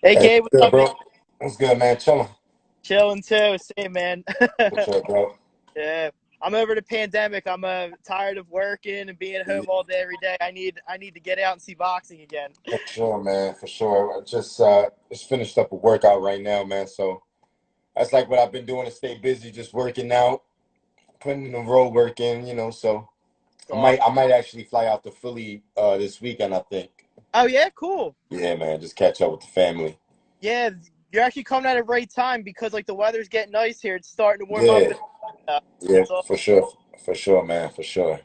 Hey Hey, Gabe, what's what's good, up, man? bro? What's good, man? Chilling. Chilling too. Same, man. What's up, bro? Yeah, I'm over the pandemic. I'm tired of working and being at home Yeah, all day every day. I need to get out and see boxing again. for sure, man. For sure. I just finished up a workout right now, man. So that's like what I've been doing to stay busy, just working out, putting the road work in, So It's I might awesome. I might actually fly out to Philly this weekend, I think. Oh yeah, cool. Yeah, man. Just catch up with the family. Yeah, you're actually coming at the right time because like the weather's getting nice here. It's starting to warm up. Yeah, yeah, That's all. for sure. For sure, man. For sure.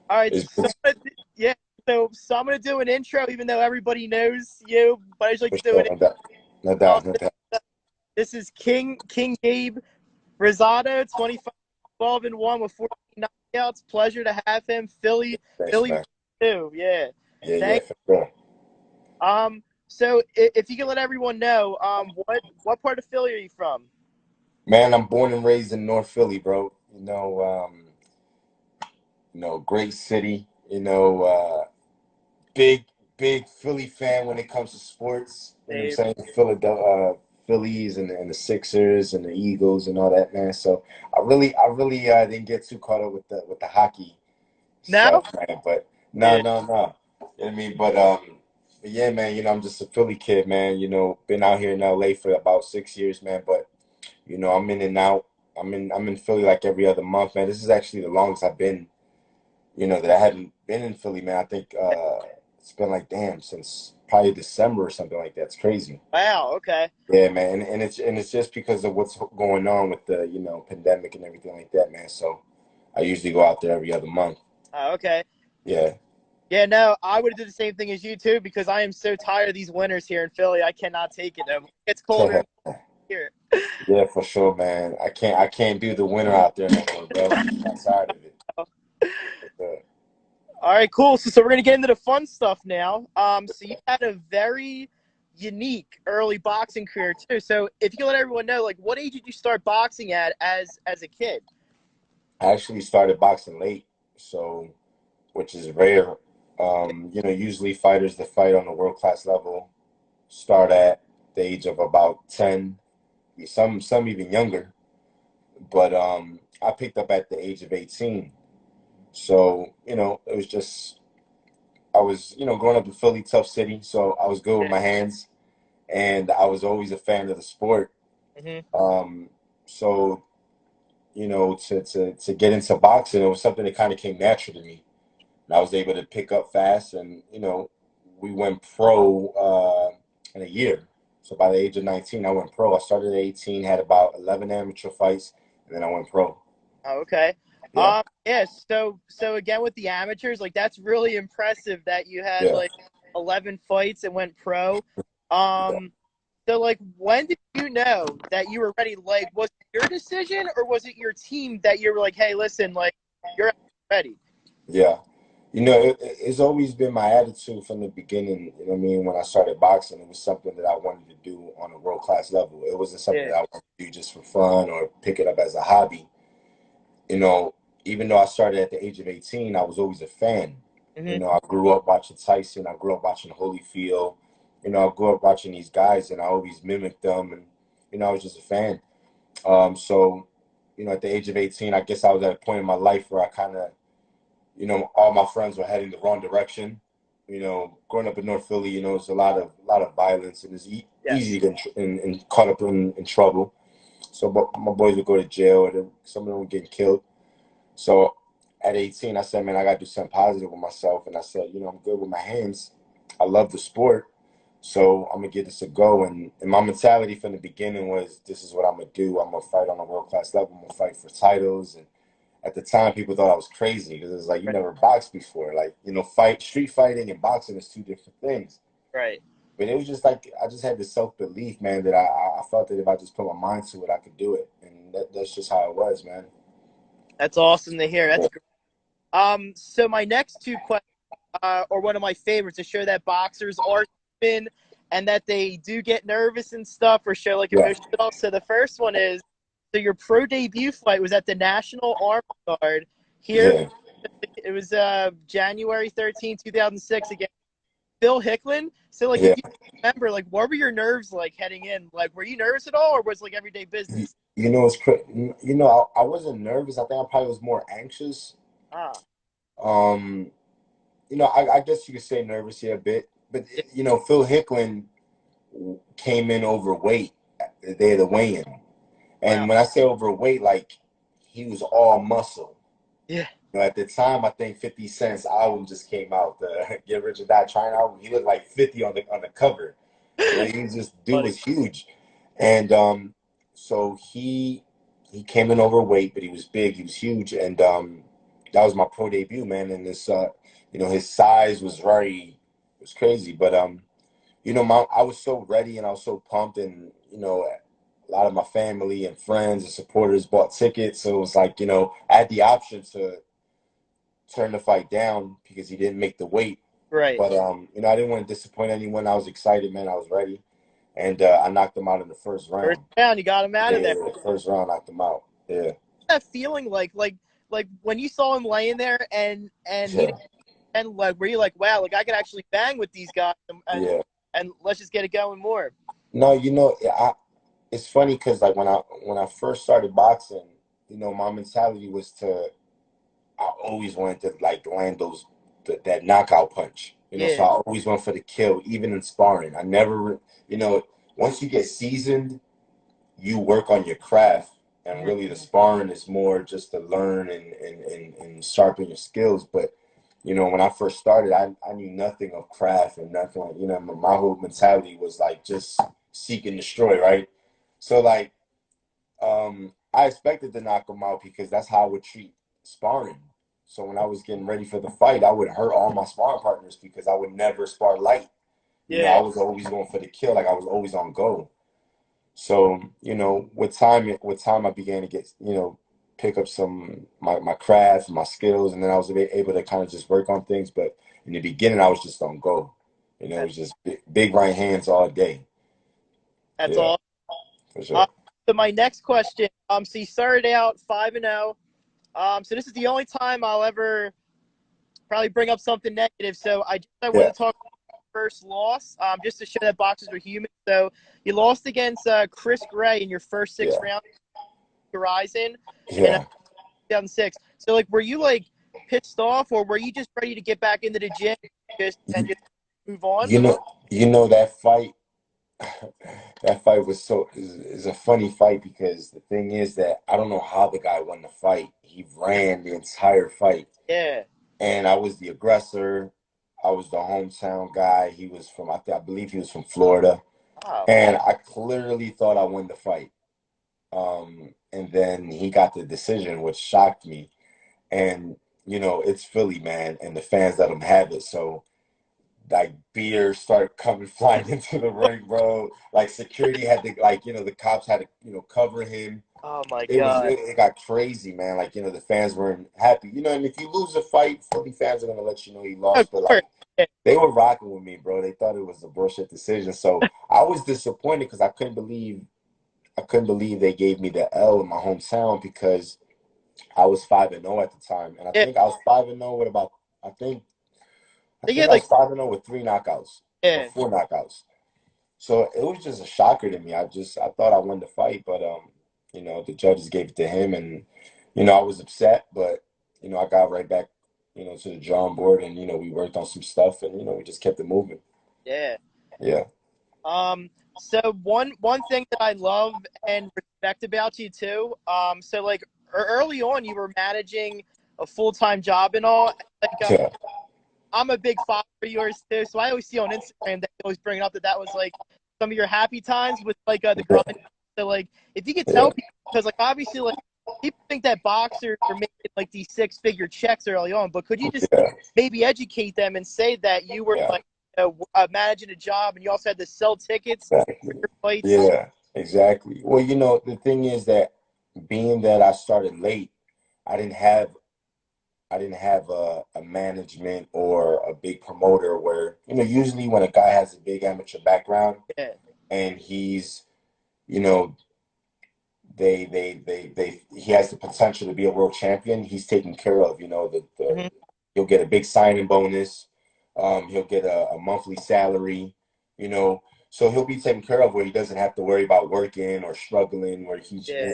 All right, It's, so it's yeah, so I'm gonna do an intro, even though everybody knows you, but I just like for to do sure. it. No doubt. No doubt. No doubt. This is King Gabe Rosado, 25, 12-1 with 14 knockouts. Pleasure to have him. Thanks, Philly man. too. Yeah. Yeah, yeah, Thank. for sure. So if you can let everyone know, what part of Philly are you from? Man, I'm born and raised in North Philly, bro. Great city. Big, big Philly fan when it comes to sports. You know what I'm Dave. saying? Philadelphia, Phillies and the Sixers and the Eagles and all that, man. So I really didn't get too caught up with the hockey No. stuff, man. But no, Yeah. no, no. You know what I mean? But yeah, man. I'm just a Philly kid, man. Been out here in LA for about 6 years, man. But I'm in and out. I'm in Philly like every other month, man. This is actually the longest I've been, that I hadn't been in Philly, man. I think it's been like damn since probably December or something like that. It's crazy. Wow. Okay. Yeah, man. And it's just because of what's going on with the, pandemic and everything like that, man. So I usually go out there every other month. Okay. Yeah. Yeah. No, I would have did the same thing as you too because I am so tired of these winters here in Philly. I cannot take it. It's colder here. Yeah, for sure, man. I can't do the winter out there no more, bro. I'm tired of it. Uh, All right, cool. So we're gonna get into the fun stuff now. So you had a very unique early boxing career too. So if you can let everyone know, like, what age did you start boxing at as a kid? I actually started boxing late, so which is rare. Usually fighters that fight on a world class level start at the age of about 10, some even younger. But I picked up at the age of 18. So, it was just I was, growing up in Philly, tough city, so I was good with my hands and I was always a fan of the sport. Mm-hmm. Um, so, to get into boxing, it was something that kind of came natural to me. And I was able to pick up fast and, we went pro in a year. So by the age of 19, I went pro. I started at 18, had about 11 amateur fights, and then I went pro. Oh, okay. Yeah, Yeah. So again with the amateurs, like that's really impressive that you had yeah, like 11 fights and went pro. yeah. Um, so like when did you know that you were ready? Like, was it your decision or was it your team that you were like, hey, listen, like you're ready? Yeah. It's always been my attitude from the beginning. You know what I mean? When I started boxing, it was something that I wanted to do on a world class level. It wasn't something Yeah. that I wanted to do just for fun or pick it up as a hobby. You know, Even though I started at the age of 18, I was always a fan. Hmm. I grew up watching Tyson, I grew up watching Holyfield. I grew up watching these guys and I always mimicked them and I was just a fan. So, at the age of 18, I guess I was at a point in my life where I kind of all my friends were heading the wrong direction. Growing up in North Philly, it's a lot of violence, and it's Yes. easy to get caught up in trouble. So, but my boys would go to jail, and some of them were getting killed. So, at 18, I said, man, I gotta do something positive with myself, and I said, I'm good with my hands. I love the sport, so I'm gonna give this a go. And my mentality from the beginning was, this is what I'm gonna do. I'm gonna fight on a world class level. I'm gonna fight for titles and at the time people thought I was crazy because it's like you Right. never boxed before. Like, street fighting and boxing is two different things. Right. But it was just like I just had this self belief, man, that I felt that if I just put my mind to it, I could do it. And that's just how it was, man. That's awesome to hear. Yeah. That's great. So my next two questions, or one of my favorites, to show that boxers are human and that they do get nervous and stuff, or show like Yeah. emotion. So the first one is, so your pro debut fight was at the National Army Guard here. Yeah. It was January 13, 2006 against Phil Hicklin. So like, if Yeah. you remember, like, what were your nerves like heading in? Like, were you nervous at all, or was it, like, everyday You, business? you know, I wasn't nervous. I think I probably was more anxious. Ah, Um, I guess you could say nervous here a bit, but yeah, Phil Hicklin came in overweight the day of the weigh-in, wow, and when I say overweight, like he was all muscle. yeah, At the time, I think 50 Cent's album just came out, the Get Rich or Die Trying album. He looked like 50 on the cover. He was just dude funny. was huge, and so he came in overweight, but he was big, he was huge, and that was my pro debut, man. And this, his size was crazy, but I was so ready and I was so pumped, and a lot of my family and friends and supporters bought tickets, so it was like I had the option to turn the fight down because he didn't make the weight. Right, But I didn't want to disappoint anyone. I was excited, man. I was ready, and I knocked him out in the first first round. round, you got him out Yeah, of there. yeah, first round knocked him out. Yeah, That feeling like when you saw him laying there and he yeah, didn't, and like, were you like, wow, like I could actually bang with these guys yeah. and let's just get it going more. No, it's funny because like when I first started boxing, my mentality was I always wanted to like land that knockout punch. So Yeah, I always went for the kill, even in sparring. I never, you know, once you get seasoned, you work on your craft, and mhm, really the sparring is more just to learn and sharpen your skills. But when I first started, I knew nothing of craft and nothing. My whole mentality was like just seek and destroy, right? So like I expected to knock him out because that's how I would treat sparring. So when I was getting ready for the fight, I would hurt all my sparring partners because I would never spar light. I yeah, was always going for the kill, like I was always on go. So, with time I began to get, pick up some my craft, my skills, and then I was able to kind of just work on things. But in the beginning, I was just on go. It was just big right hands all day. that's Yeah, all. for Uh, sure. so my next question, so you started out 5-0. So this is the only time I'll ever probably bring up something negative. So I Yeah, wanted to talk first loss, just to show that boxers are human. So you lost against Chris Gray in your first six yeah, rounds Horizon in yeah. 2006. So like, were you like pissed off, or were you just ready to get back into the gym just move on? You know, that fight. That fight was is a funny fight because the thing is that I don't know how the guy won the fight. He ran the entire fight, Yeah. and I was the aggressor. I was the hometown guy. He was from I believe he was from Florida, Oh, and I clearly thought I won the fight. And then he got the decision, which shocked me. And it's Philly, man, and the fans let him have it. So like beer started coming flying into the ring, bro. Like security had to like the cops had to cover him. oh my It was God. it got crazy, man. Like the fans weren't happy, and if you lose a fight, Philly fans are gonna let you know you Of lost. But course. like Yeah. they were rocking with me, bro. They thought it was a bullshit decision. So I was disappointed because I couldn't believe they gave me the L in my hometown because I was 5-0 at the time, and I Yeah. think I was 5-0 with about I think I They think had I was like, 5-0 with 3 knockouts or yeah. 4 knockouts. So it was just a shocker to me. I thought I won the fight, but the judges gave it to him, and I was upset, but I got right back, to the drawing board, and we worked on some stuff, and we just kept it moving. Yeah. Yeah, So one thing that I love and respect about you too. So like early on, you were managing a full-time job and all. Like, yeah, I'm a big follower of yours too, so I always see on Instagram that you always bring up that was like some of your happy times with like the yeah, grind. So like, if you could yeah, tell people, because like obviously like people think that boxers are making like these six-figure checks early on, but could you just yeah, maybe educate them and say that you were yeah, like managing a job and you also had to sell tickets exactly. for fights? Yeah, exactly. Well, the thing is that being that I started late, I didn't have I didn't have a management or a big promoter where, usually when a guy has a big amateur background Yeah. and he's, you know, he has the potential to be a world champion, he's taken care of, Hmm. you'll get a big signing bonus. He'll get a monthly salary, you know, so he'll be taken care of where he doesn't have to worry about working or struggling. Where he's Yeah.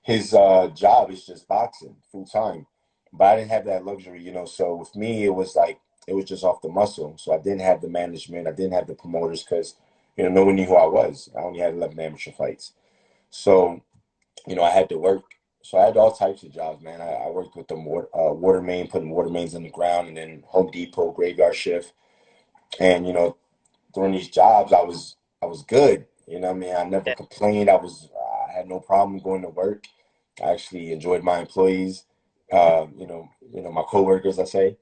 his job is just boxing full time. But I didn't have that luxury, you know. So with me, it was like it was just off the muscle. So I didn't have the management, I didn't have the promoters because no one knew who I was. I only had 11 amateur fights, so I had to work. So I had all types of jobs, man. I worked with the water main, putting water mains in the ground, and then Home Depot graveyard shift. And during these jobs, I was good. You know what I mean? I never Yeah. complained. I had no problem going to work. I actually enjoyed my employees, my coworkers, I say,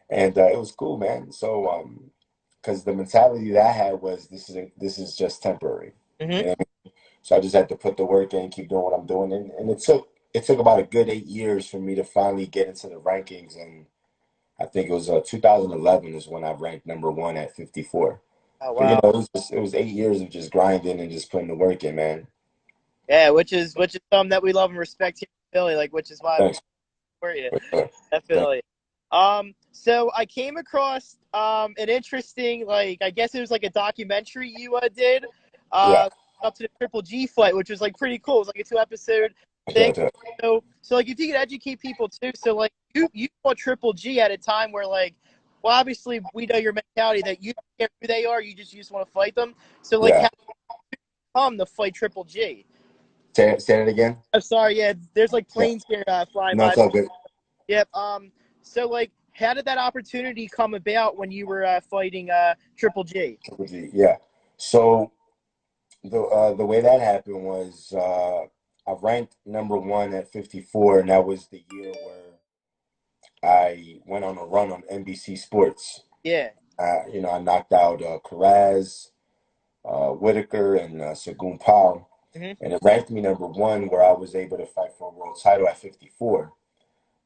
and it was cool, man. So, because the mentality that I had was this is just temporary. Hmm. You know, so I just had to put the work in, keep doing what I'm doing, and it took about a good 8 years for me to finally get into the rankings, and I think it was 2011 is when I ranked number one at 54. Oh But wow. it was 8 years of just grinding and just putting the work in, man. Yeah, which is something that we love and respect here in Philly, like which is why we Thanks. support you. For sure. Thanks. Definitely. So I came across an interesting, like I guess it was like a documentary you did Yeah. uh up to the Triple G fight, which was like pretty cool. It was like a 2 episode thing. Yeah. So like if you could educate people too, so like you fought Triple G at a time where like well obviously we know your mentality that you don't care who they are, you just want to fight them. So like Yeah. how come to fight Triple G? Say it again. I'm sorry, yeah, there's like Yeah. planes here flying No, by. it's all good. Yep. So like, how did that opportunity come about when you were fighting Triple G? Triple G. Yeah. So the way that happened was I ranked number one at 54, and that was the year where I went on a run on NBC Sports. Yeah. I knocked out Carraz, Whitaker, and Sagun Pao, Hmm. and it ranked me number one, where I was able to fight for a world title at 54.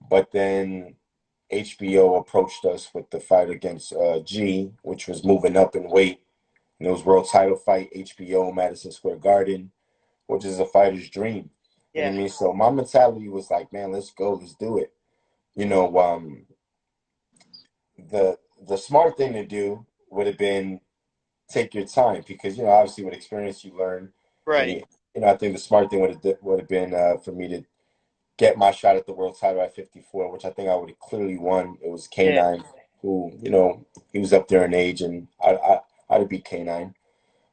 But then HBO approached us with the fight against G, which was moving up in weight, and it was world title fight, HBO, Madison Square Garden, which is a fighter's dream. You know Yeah. what I mean? So my mentality was like, man, let's go, let's do it. You know, the smart thing to do would have been take your time because obviously with experience you learn, and Right. I think the smart thing would have been for me to get my shot at the world title at 54, which I think I would have clearly won. It was Yeah. K9 who he was up there in age, and I'd have beat K9.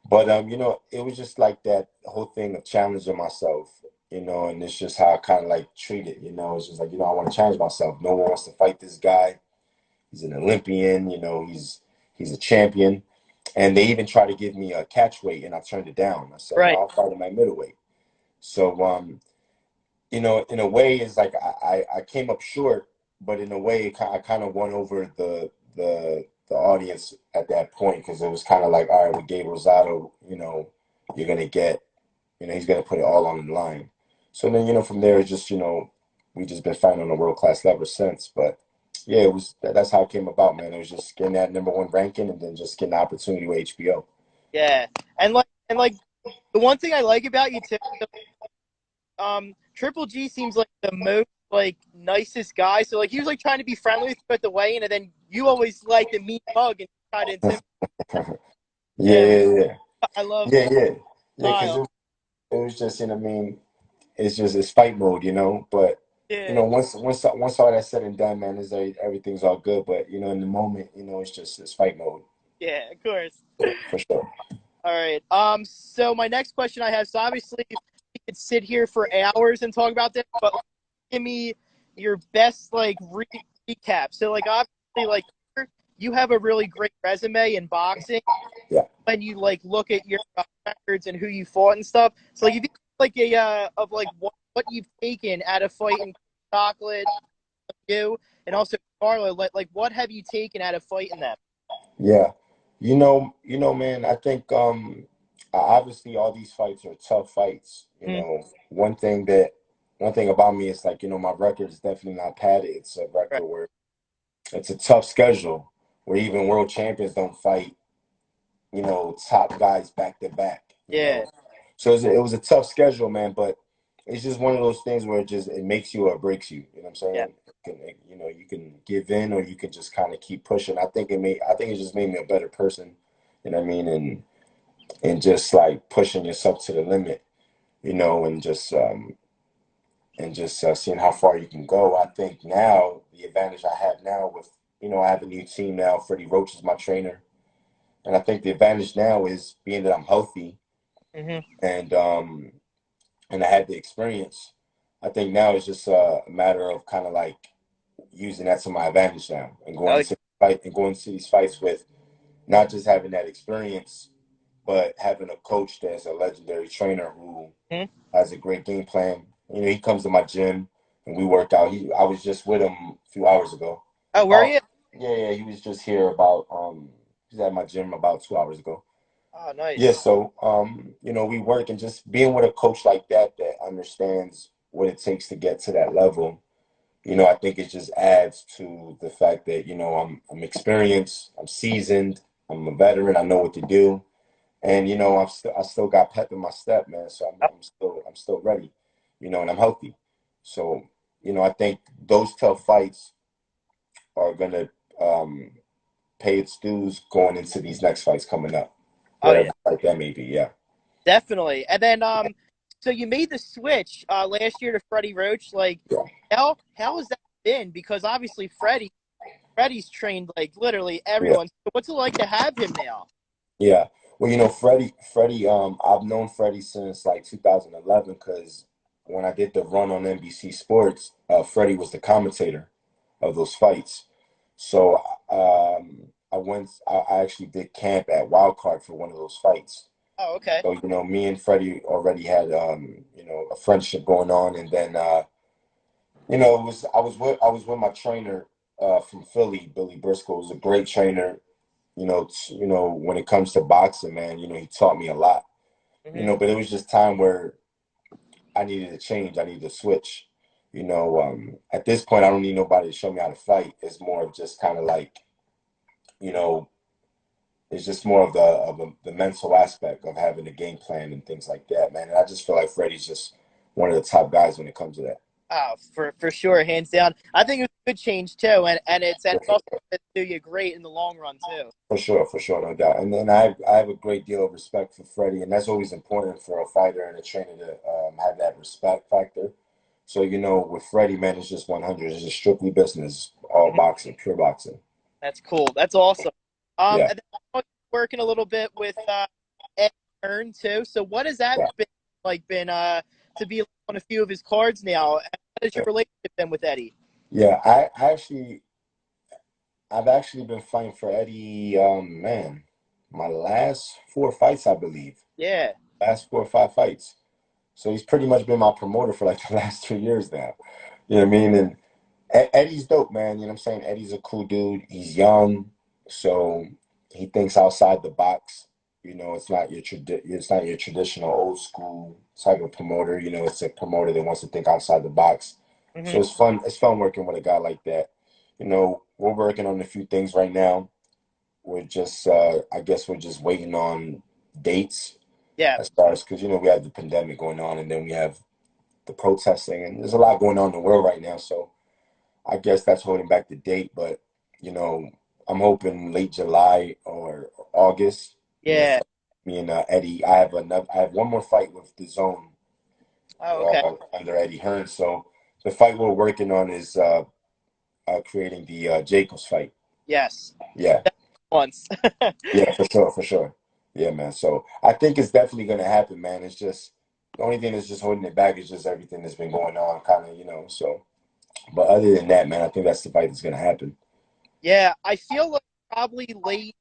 But it was just like that whole thing of challenging myself, and it's just how I kind of like treat it. It's just like I want to challenge myself. No one wants to fight this guy. He's an Olympian. He's a champion. And they even tried to give me a catch weight, and I turned it down. I said, no, Right. I'll fight him at middleweight. So, in a way, it's like I came up short, but in a way, I kind of won over the audience at that point because it was kind of like, all right, with Gabe Rosado, you're gonna get, he's gonna put it all on the line. So then, from there, it's just, we just been fighting on a world class level since. But yeah, that's how it came about, man. It was just getting that number one ranking and then just getting the opportunity with HBO. Yeah. And like the one thing I like about you too, Triple G seems like the most like nicest guy. So like he was like trying to be friendly with you at the weigh-in, and then you always like the mean mug and try to intimidate. Yeah, Yeah, yeah, yeah, I love yeah, yeah, yeah. Because style. it was just, I mean, it's fight mode, But Yeah. once all that's said and done, man, everything's all good. But in the moment, it's fight mode Yeah. Of course. for sure. All right. So my next question I have, so obviously we could sit here for hours and talk about this, but like, give me your best like recap. So like obviously like you have a really great resume in boxing Yeah, when you like look at your records and who you fought and stuff. So like if you like a of like what you've taken out of fighting Chocolate, you and also Carlo, like what have you taken out of fighting them? yeah. Man. I think obviously all these fights are tough fights. Mm, One thing about me is like my record is definitely not padded. It's a right. record where it's a tough schedule where even world champions don't fight top guys back to back. Yeah. So it was a tough schedule, man. But it's just one of those things where it makes you or breaks you. You know what I'm Yeah. saying? You can give in or you can just kind of keep pushing. I think it just made me a better person. You know what I mean? And just like pushing yourself to the limit. And just seeing how far you can go. I think now the advantage I have now with I have a new team now. Freddie Roach is my trainer, and I think the advantage now is being that I'm healthy Hmm. and I had the experience. I think now it's just a matter of kind of like using that to my advantage now and Oh, going to these fights with not just having that experience, but having a coach that's a legendary trainer who mhm. has a great game plan. He comes to my gym and we work out. I was just with him a few hours ago. Oh, where are Oh, you? yeah, he was just here about he's at my gym about 2 hours ago. Oh, Yeah, nice. so we work and just being with a coach like that understands what it takes to get to that level. I think it just adds to the fact that, I'm experienced, I'm seasoned, I'm a veteran, I know what to do. And I still got pep in my step, man. So I'm still ready, and I'm healthy. So, I think those tough fights are gonna um pay its dues going into these next fights coming up, Oh, yeah. whatever fight that may be. Yeah. Definitely. And then so you made the switch last year to Freddie Roach. Like Yeah. how has that been? Because obviously Freddie's trained like literally Yeah. everyone. So what's it like to have him now? Yeah. Well, Freddie, I've known Freddie since like 2011 because when I did the run on NBC Sports, Freddie was the commentator of those fights. So I actually did camp at Wildcard for one of those fights. Oh, okay. So, me and Freddie already had, a friendship going on. And then, I was with my trainer from Philly, Billy Briscoe, was a great trainer. When it comes to boxing, man, he taught me a lot. Hmm. But it was just time where I needed to change. I needed to switch. At this point, I don't need nobody to show me how to fight. It's more of just kind of like, you know, it's just more of the mental aspect of having a game plan and things like that, man. And I just feel like Freddie's just one of the top guys when it comes to that. Oh, for sure, hands down. I think it's a good change too, and it's also going to do you great in the long run too. For sure, no doubt. And then I have a great deal of respect for Freddie, and that's always important for a fighter and a trainer to have that respect factor. So, with Freddie, man, it's just 100. It's just strictly business, all Mhm. boxing, pure boxing. That's cool. That's awesome. Yeah, And then I'm working a little bit with Ed Hearn too. So what has that yeah, been to be on a few of his cards now? And what is your yeah. relationship then with Eddie? Yeah, I've actually been fighting for Eddie, man, my last 4 fights, I believe. Yeah. Last 4 or 5 fights. So he's pretty much been my promoter for like the last 2 years now. You know what I mean? And Eddie's dope, man. You know what I'm saying? Eddie's a cool dude. He's young, so he thinks outside the box. It's not your traditional old school type of promoter. It's a promoter that wants to think outside the box. Hmm. So it's fun. It's fun working with a guy like that. We're working on a few things right now. I guess we're just waiting on dates Yeah. as far as because we have the pandemic going on, and then we have the protesting, and there's a lot going on in the world right now. So I guess that's holding back the date, but you know, I'm hoping late July or August. Yeah. Me and Eddie, I have one more fight with the Zone Oh, okay. under Eddie Hearn. So the fight we're working on is creating the Jacobs fight. Yes. Yeah, Once. yeah, for sure. Yeah, man. So I think it's definitely gonna happen, man. It's just the only thing that's just holding it back is just everything that's been going on, kind of, So, but other than that, man, I think that's the fight that's gonna happen. Yeah, I feel like probably late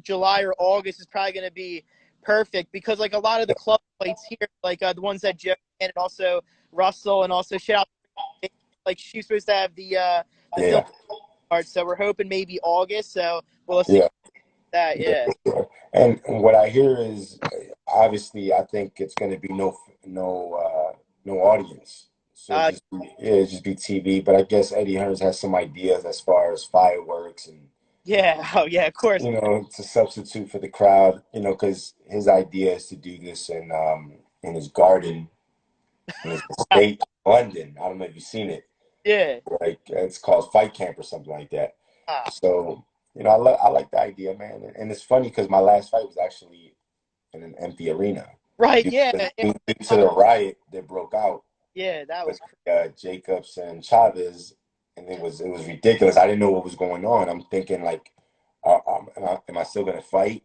July or August is probably going to be perfect because like a lot of the club fights here, like the ones that Joe and also Russell and also shout out, like she's supposed to have the Phil Yeah, card, so we're hoping maybe August. So we'll see yeah. that. Yeah, Yeah. for sure. And what I hear is, obviously, I think it's going to be no audience. So Uh, it'd just be TV. But I guess Eddie Hearns has some ideas as far as fireworks and yeah. Oh yeah. Of course. to substitute for the crowd. Because his idea is to do this in his garden And it's a state of London. I don't know if you've seen it. Yeah. Like it's called Fight Camp or something like that. Ah, So, I like the idea, man. And it's funny because my last fight was actually in an empty arena right. due Yeah. to, due to the riot that broke out Yeah. That with was crazy. Jacobs and Chavez, and it was ridiculous. I didn't know what was going on. I'm thinking like, am I still gonna fight?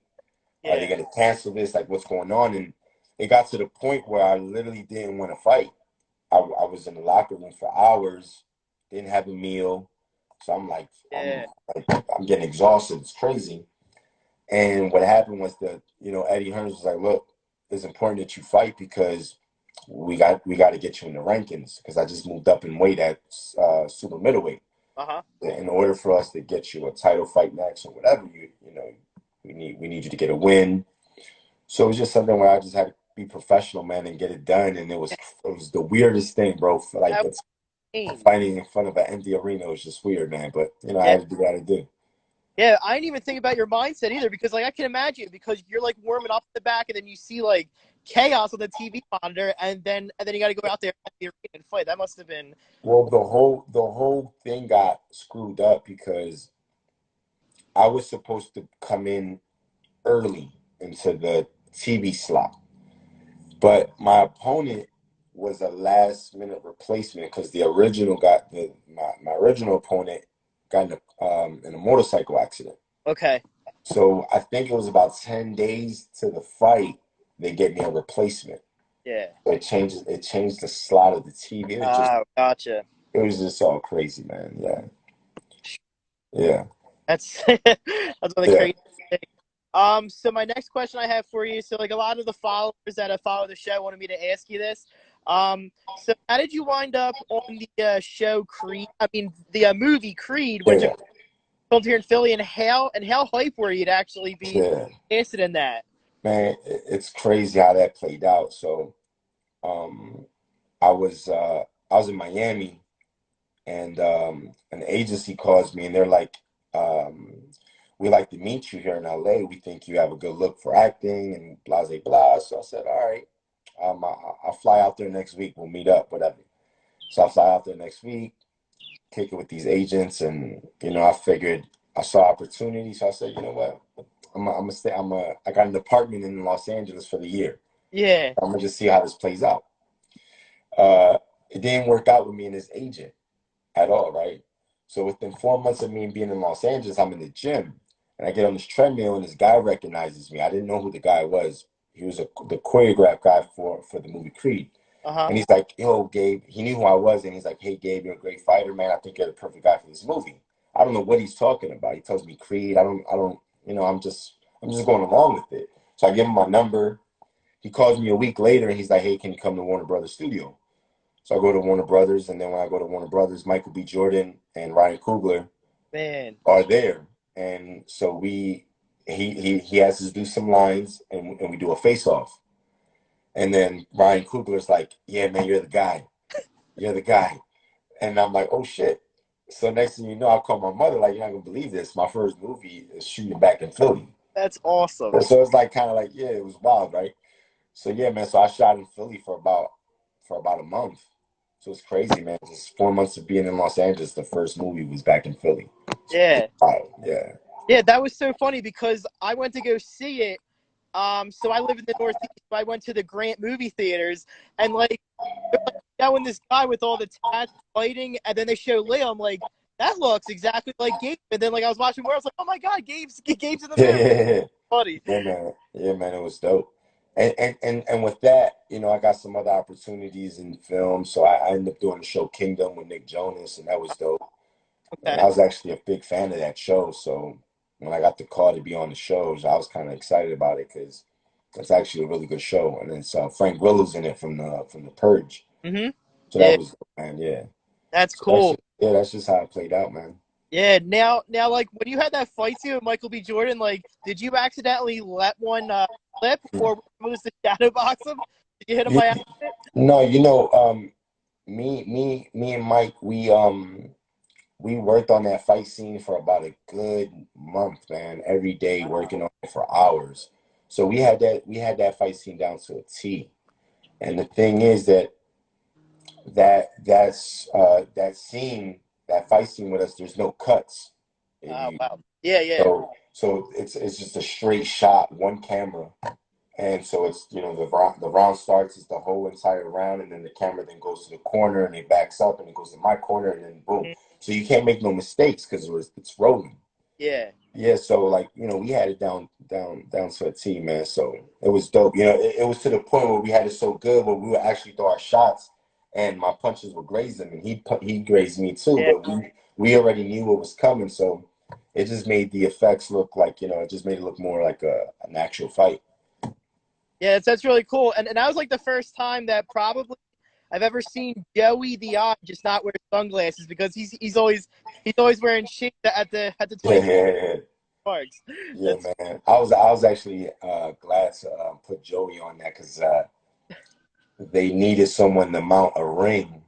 Are they Yeah. gonna cancel this? Like, what's going on? And it got to the point where I literally didn't want to fight. I was in the locker room for hours, didn't have a meal, so Yeah. I'm getting exhausted. It's crazy. And what happened was Eddie Hearns was like, look, it's important that you fight because we got to get you in the rankings because I just moved up in weight at super middleweight. Uh-huh. In order for us to get you a title fight next or whatever, we need you to get a win. So it was just something where I just had to be professional, man, and get it done. And it was the weirdest thing, bro. Like That was it's insane. fighting in front of an empty arena was just weird, man. But I Yeah. had to do what I had to do. Yeah, I didn't even think about your mindset either because, like, I can imagine because you're like warming up the back and then you see like chaos on the TV monitor and then you got to go out there at the arena and fight. That must have been. Well, the whole thing got screwed up because I was supposed to come in early into the TV slot, but my opponent was a last minute replacement because my original opponent got in a motorcycle accident. Okay. So I think it was about 10 days to the fight. They gave me a replacement. Yeah. It changed the slot of the TV. Gotcha. It was just all crazy, man. Yeah. Yeah. That's that's one of the Yeah. crazy things. So my next question I have for you, so like a lot of the followers that have followed the show wanted me to ask you this. So how did you wind up on the show Creed? I mean, the movie Creed, which Yeah. filmed here in Philly, and how hype were you to actually be Yeah. interested in that? Man, it's crazy how that played out. So, um, I was in Miami, and an agency calls me, and they're like, um, "We like to meet you here in LA. We think you have a good look for acting, and blah blah blah." So I said, "All right, I'll fly out there next week. We'll meet up, whatever." So I fly out there next week, kick it with these agents, and I figured I saw opportunity, so I said, you know what, I'm gonna stay. I got an apartment in Los Angeles for the year. Yeah. I'm gonna just see how this plays out. Uh, it didn't work out with me and his agent at all, right? So within 4 months of me being in Los Angeles, I'm in the gym and I get on this treadmill and this guy recognizes me. I didn't know who the guy was. He was the choreograph guy for the movie Creed. Uh-huh. And he's like, yo, Gabe, he knew who I was, and he's like, hey, Gabe, you're a great fighter, man. I think you're the perfect guy for this movie. I don't know what he's talking about. He tells me Creed. I don't, I'm just going along with it. So I give him my number. He calls me a week later, and he's like, hey, can you come to Warner Brothers studio? So I go to Warner Brothers, and then when I go to Warner Brothers, Michael B. Jordan and Ryan Coogler Man. are there. And so he has us do some lines, and we do a face-off. And then Ryan Coogler's like, yeah, man, you're the guy. You're the guy. And I'm like, oh shit. So next thing you know, I call my mother, like, you're not gonna believe this. My first movie is shooting back in Philly. That's awesome. So it's like kind of like, yeah, it was wild, right? So yeah, man. So I shot in Philly for about a month. So it's crazy, man. Just 4 months of being in Los Angeles, the first movie was back in Philly. Yeah. Wow, yeah. Yeah, that was so funny because I went to go see it. So I live in the Northeast. So I went to the Grant movie theaters, and like, they're like showing this guy with all the tats fighting, and then they show Leo. I'm like, that looks exactly like Gabe. And then like I was watching more, I was like, oh my god, Gabe's in the Yeah, movie. yeah, yeah. Funny. Yeah, man. Yeah, man, it was dope. And with that, I got some other opportunities in film. So I ended up doing the show Kingdom with Nick Jonas, and that was dope. And I Okay. was actually a big fan of that show. So when I got the call to be on the shows, I was kind of excited about it because it's actually a really good show. And it's Frank Grillo's in it from the Purge. Mhm. So that Yeah, was, man, yeah. that's So that's cool. just, yeah, that's just how it played out, man. Yeah. Now, like when you had that fight scene with Michael B. Jordan, like, did you accidentally let one slip, or was the shadow box him? Did you hit him You, by accident? no, me and Mike, we worked on that fight scene for about a good month, man. Every day Wow. working on it for hours. So we had that fight scene down to a T. And the thing is that that scene, that fight scene with us, there's no cuts. Oh, You, wow. Yeah, yeah. so it's just a straight shot, one camera. And so it's, the round starts, it's the whole entire round, and then the camera then goes to the corner and it backs up and it goes to my corner and then boom. Mhm. So you can't make no mistakes because it's rolling. Yeah. Yeah, so like, we had it down to a T, man. So it was dope. It was to the point where we had it so good where we would actually throw our shots and my punches would graze him and he grazed me too, Yeah. but we already knew what was coming, so it just made the effects look like, it just made it look more like an actual fight. Yeah, that's really cool. And that was like the first time that probably I've ever seen Joey the Odd just not wear sunglasses because he's always wearing shit at the Yeah, 24 yeah, yeah. parks. Yeah, That's man. I was actually glad to put Joey on that because they needed someone to mount a ring,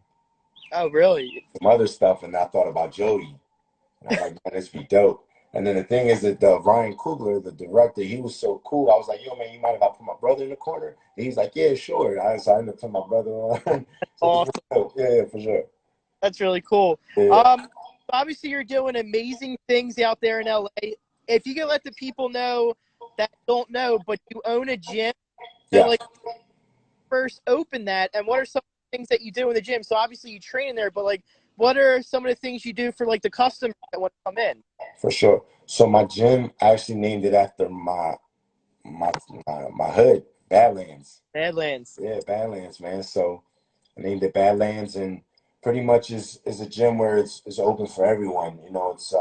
oh really? some other stuff, and I thought about Joey. And I'm like, man, this be dope. And then the thing is that Ryan Coogler, the director, he was so cool. I was like, yo, man, you mind if I put my brother in the corner? And he's like, yeah, sure. So I ended up putting my brother on. So it was Awesome. really dope. Yeah, yeah, for sure. That's really cool. Yeah, Obviously you're doing amazing things out there in LA. If you could let the people know that don't know, but you own a gym, so yeah, like first open that, and what are some things that you do in the gym? So obviously you train in there, but like, what are some of the things you do for like the customers that want to come in? for sure. So my gym, I actually named it after my hood, Badlands. Badlands. Yeah, Badlands, man. So I named it Badlands, and pretty much is a gym where it's open for everyone. It's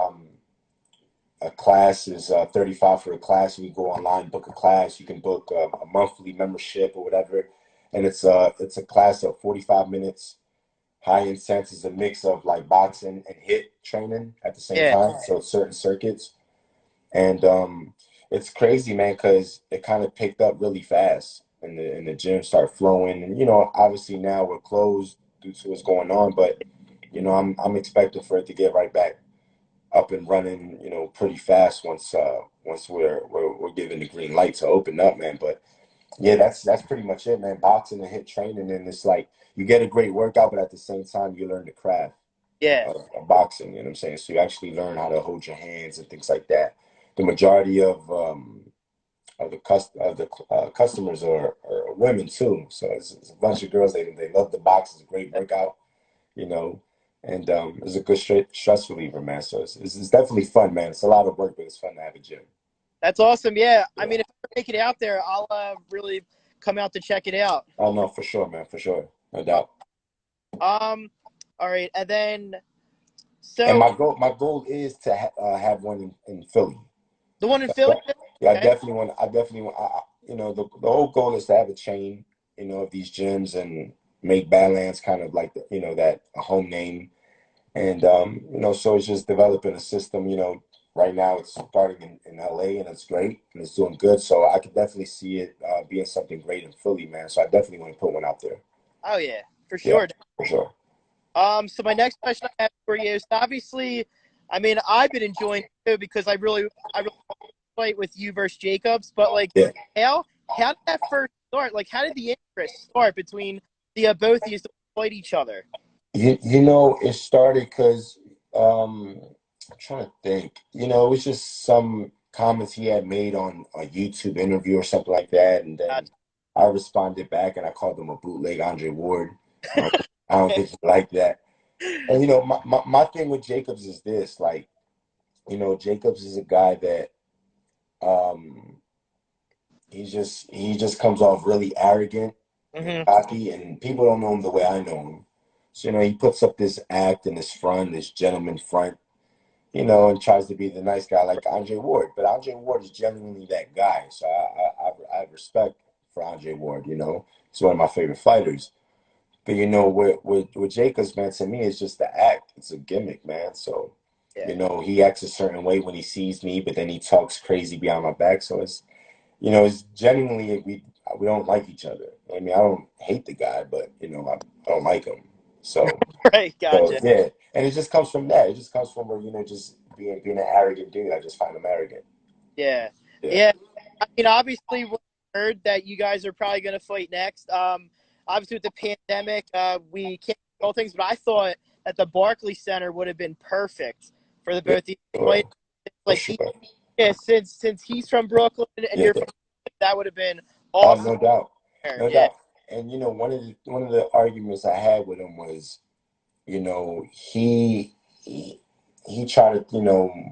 a class is 35 for a class. You can go online, book a class. You can book a monthly membership or whatever, and it's a class of 45 minutes. High intense is a mix of like boxing and hit training at the same Yeah, time. So it's certain circuits, and it's crazy, man, because it kind of picked up really fast, and the gym started flowing. And obviously now we're closed due to what's going on, but I'm expecting for it to get right back up and running, pretty fast once we're given the green light to open up, man. But yeah, that's pretty much it, man. Boxing and hit training, and it's like you get a great workout, but at the same time you learn the craft yeah, of boxing. You know what I'm saying? So you actually learn how to hold your hands and things like that. The majority of the customers are women too, so it's a bunch of girls. They love the box. It's a great workout, you know, and it's a good stress reliever, man. So it's definitely fun, man. It's a lot of work, but it's fun to have a gym. that's awesome. Yeah, I Yeah. mean, if I make it out there, I'll really come out to check it out. Oh no, for sure, man, for sure, no doubt. Um, all right, and then And so my goal is to have one in Philly. the one in Philly. Yeah, I Okay. definitely want. I definitely want. The whole goal is to have a chain, of these gyms and make Badlands kind of like that a home name. And so it's just developing a system. Right now it's starting in LA and it's great and it's doing good. So I could definitely see it being something great in Philly, man. So I definitely want to put one out there. Oh yeah, for Yeah, sure. for sure. So my next question I have for you is obviously, I mean, I've been enjoying it too because I really fight with you versus Jacobs, but like, Yeah. how did that first start? Like, how did the interest start between the both of you to fight each other? It started because I'm trying to think. It was just some comments he had made on a YouTube interview or something like that, and then I responded back and I called him a bootleg Andre Ward. Um, I don't think he liked that. And my thing with Jacobs is this, like, Jacobs is a guy that um he just comes off really arrogant and Hmm. cocky, and people don't know him the way I know him. So, he puts up this act in this front, this gentleman front, and tries to be the nice guy like Andre Ward. But Andre Ward is genuinely that guy. So I have respect for Andre Ward. He's one of my favorite fighters. But with Jacobs, man, to me, it's just the act. It's a gimmick, man. So, Yeah. he acts a certain way when he sees me, but then he talks crazy behind my back. So it's genuinely we don't like each other. I mean, I don't hate the guy, but I don't like him. So Right. so Gotcha. yeah, and it just comes from that. It just comes from where just being an arrogant dude. I just find him arrogant. Yeah. Yeah. Yeah. I mean, obviously, we heard that you guys are probably going to fight next. Obviously, with the pandemic, we can't all things, but I thought that the Barclays Center would have been perfect for the Yeah, both these sure, fights. for Like sure. yeah, since he's from Brooklyn and Yeah, you're from, that would have been oh, awesome no doubt, there. no Yeah, doubt. And one of the arguments I had with him was, he he tried to,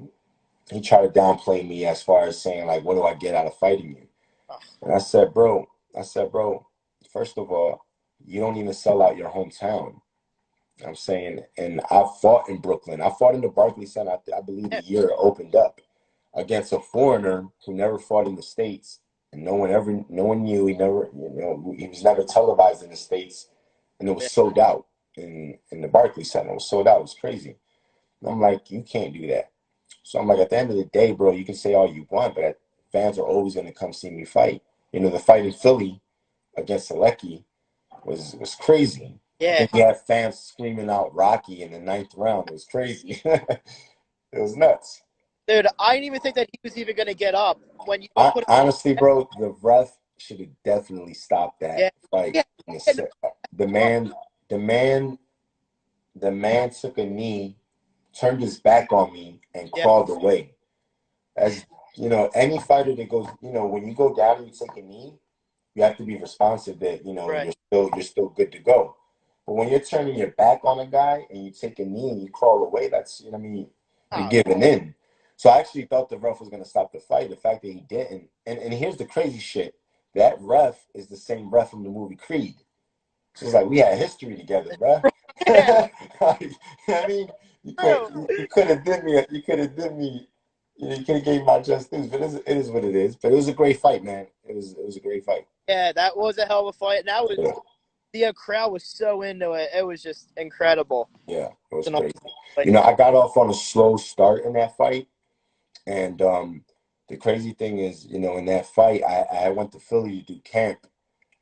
he tried to downplay me as far as saying like, what do I get out of fighting you? oh, And I said, bro, first of all, you don't even sell out your hometown. I'm saying, and I fought in Brooklyn. I fought in the Barclays Center. I believe the yeah, year it opened up against a foreigner who never fought in the States, and no one knew. He never, he was never televised in the States, and it was yeah. sold out in the Barclays Center. It was sold out. It was crazy. And I'm like, you can't do that. So I'm like, at the end of the day, bro, you can say all you want, but fans are always going to come see me fight. The fight in Philly against Selecki was crazy. I Yeah. think we had fans screaming out Rocky in the ninth round. It was crazy. It was nuts. Dude, I didn't even think that he was even gonna get up when you go put. Honestly, bro, the ref should have definitely stopped that Yeah, fight yeah, in the yeah, no, set. The well, man, the man, the man took a knee, turned his back on me, and yeah, crawled away. As any fighter that goes, when you go down and you take a knee, you have to be responsive that right. you're still good to go. But when you're turning your back on a guy and you take a knee and you crawl away, that's what I mean, you're Oh, giving in. So I actually thought the ref was gonna stop the fight. The fact that he didn't, and here's the crazy shit. That ref is the same ref from the movie Creed. So it's like we had history together, bruh. yeah, Like, I mean, true. you could have did me, you could have did me, you could have gave my just dues. But it is what it is. But it was a great fight, man. It was a great fight. Yeah, that was a hell of a fight, and that was Yeah, the crowd was so into it. It was just incredible. yeah, it was And all, crazy. like, I got off on a slow start in that fight, and the crazy thing is, in that fight, I went to Philly to do camp.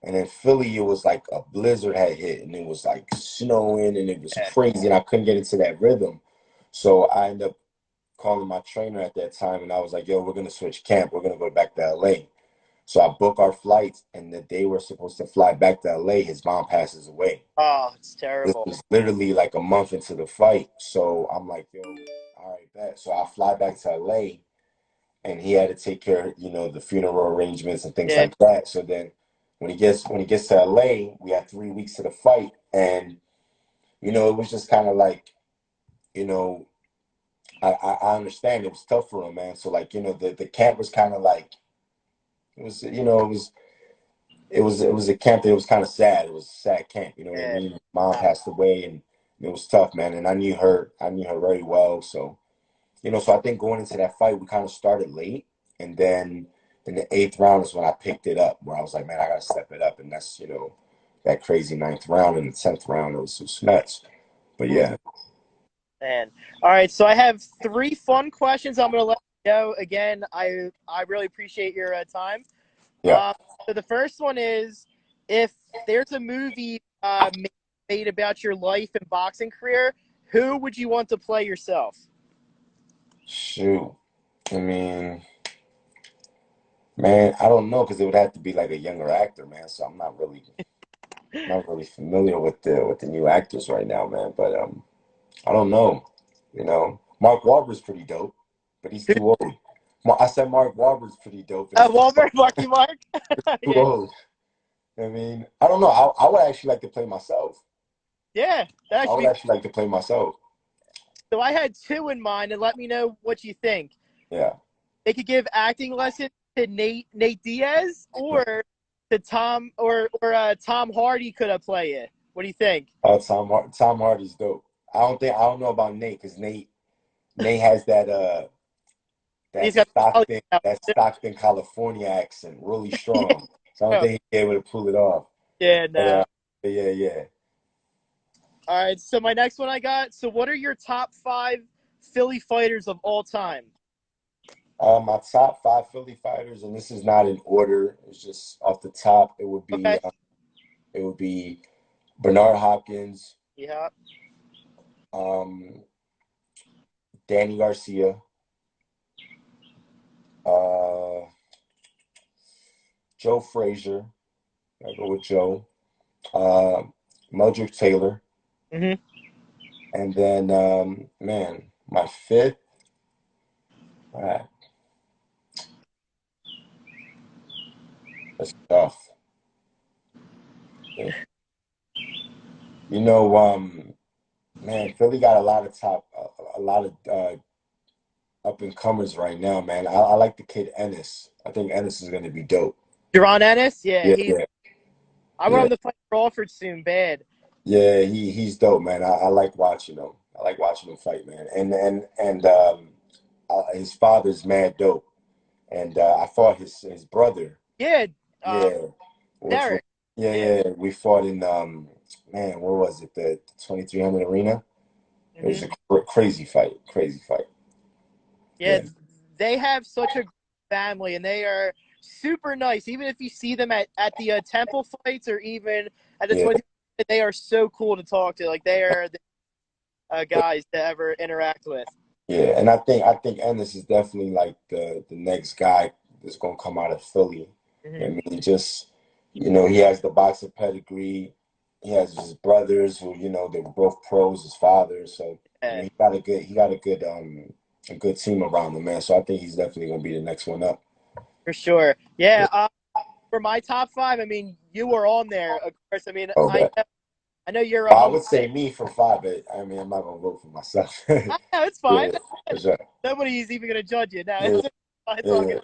And in Philly, it was like a blizzard had hit, and it was like snowing, and it was yeah. crazy, and I couldn't get into that rhythm. So I ended up calling my trainer at that time, and I was like, "Yo, we're gonna switch camp. We're gonna go back to LA." So I booked our flights, and the day we're supposed to fly back to LA, his mom passes away. Oh, it's This terrible. was literally like a month into the fight. So I'm like, "Yo, all right, bet." So I fly back to LA, and he had to take care of, the funeral arrangements and things Yeah. like that. So then when he gets to LA, we had 3 weeks to the fight, and it was just kind of like, you know, I understand it was tough for him, man. So like, the camp was kind of like it was, it was a camp that was kind of sad. It was a sad camp, you know what I Yeah. mean? Mom passed away, and it was tough, man. And I knew her very well, so. So I think going into that fight, we kind of started late, and then in the eighth round is when I picked it up, where I was like, man, I gotta step it up, and that's that crazy ninth round and the 10th round. It was nuts, but Ooh, yeah, man. All right, so I have three fun questions. I'm gonna let you go. Again, I really appreciate your time. yeah. So the first one is, if there's a movie made about your life and boxing career, who would you want to play yourself? Shoot, I mean, man, I don't know because it would have to be like a younger actor, man. So I'm not really familiar with the new actors right now, man. But I don't know. Mark Wahlberg's pretty dope, but he's too old. I said Mark Wahlberg's pretty dope, but he's too Wahlberg, Marky Mark. too Yeah, old. I mean, I don't know. I would actually like to play myself. yeah, that I should would be. actually like to play myself. So I had two in mind, and let me know what you think. Yeah. They could give acting lessons to Nate Diaz, or to Tom Hardy could have play it. What do you think? Oh, Tom Hardy's dope. I don't know about Nate because Nate has He's got that Stockton, California accent really strong. So I don't think he'd be able to pull it off. yeah, But no. yeah, yeah. All right, so my next one I got. So what are your top five Philly fighters of all time? My top five Philly fighters, and this is not in order. It's just off the top. Okay. It would be Bernard Hopkins, Yeah. um, Danny Garcia, uh, Joe Frazier. I go with Joe. Uh, Mildred Taylor, Hmm. And then, man, my fifth, ah, that's tough. Yeah. You know, man, Philly got a lot of a lot of up and comers right now, man. I like the kid Ennis. I think Ennis is gonna be dope. Jaron Ennis, yeah, Yeah, he's. yeah, I want yeah, him to fight Crawford soon, bad. yeah. He's dope, man. I like watching him. I like watching him fight, man. And his father's mad dope. And I fought his brother. Yeah, Yeah, which was Derek. yeah, Yeah. yeah. We fought in man, where was it? The 2300 arena. It Hmm. was a crazy fight, crazy fight. Yeah, Yeah, they have such a great family, and they are super nice. Even if you see them at the Temple fights or even at the yeah, 20, they are so cool to talk to. Like they are the guys to ever interact with. yeah. And I think Ennis is definitely like the next guy that's gonna come out of Philly. I Hmm. mean, just he has the boxing pedigree. He has his brothers who, they were both pros, his father. So, Yeah, he got a good team around him, man. So I think he's definitely gonna be the next one up. for sure. Yeah, Yeah. for my top five, I mean, you were on there, of course. I mean, Oh, bet. I know you're a Well, I home. would say me for five, but I mean, I'm not gonna vote for myself. I know it's fine. Yeah, for sure. Nobody's even gonna judge you. No, Yeah, it's all good.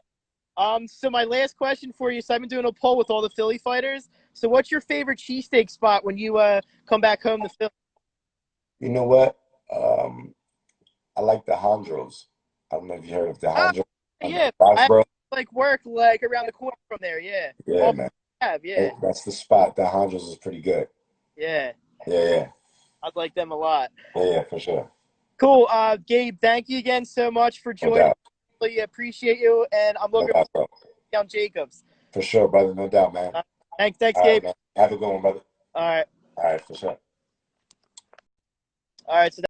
yeah. So my last question for you. So I've been doing a poll with all the Philly fighters. So what's your favorite cheesesteak spot when you come back home to Philly? You know what? Um, I like the Hondros. I don't know if you heard of the Oh, Hondros on yeah, I Roxborough. like work like around the corner from there. Yeah, Yeah, oh, man. have yeah, That's the spot. The Hondros is pretty good. yeah. Yeah, yeah, I like them a lot. yeah, yeah, for sure. Cool. Gabe, thank you again so much for No joining. doubt. Really appreciate you, and I'm No looking forward doubt, bro. to down Jacobs. For sure, brother. No doubt, man. Uh, thanks, All right, Gabe. man. Have a good one, brother. All right, All right, for sure. all right. So.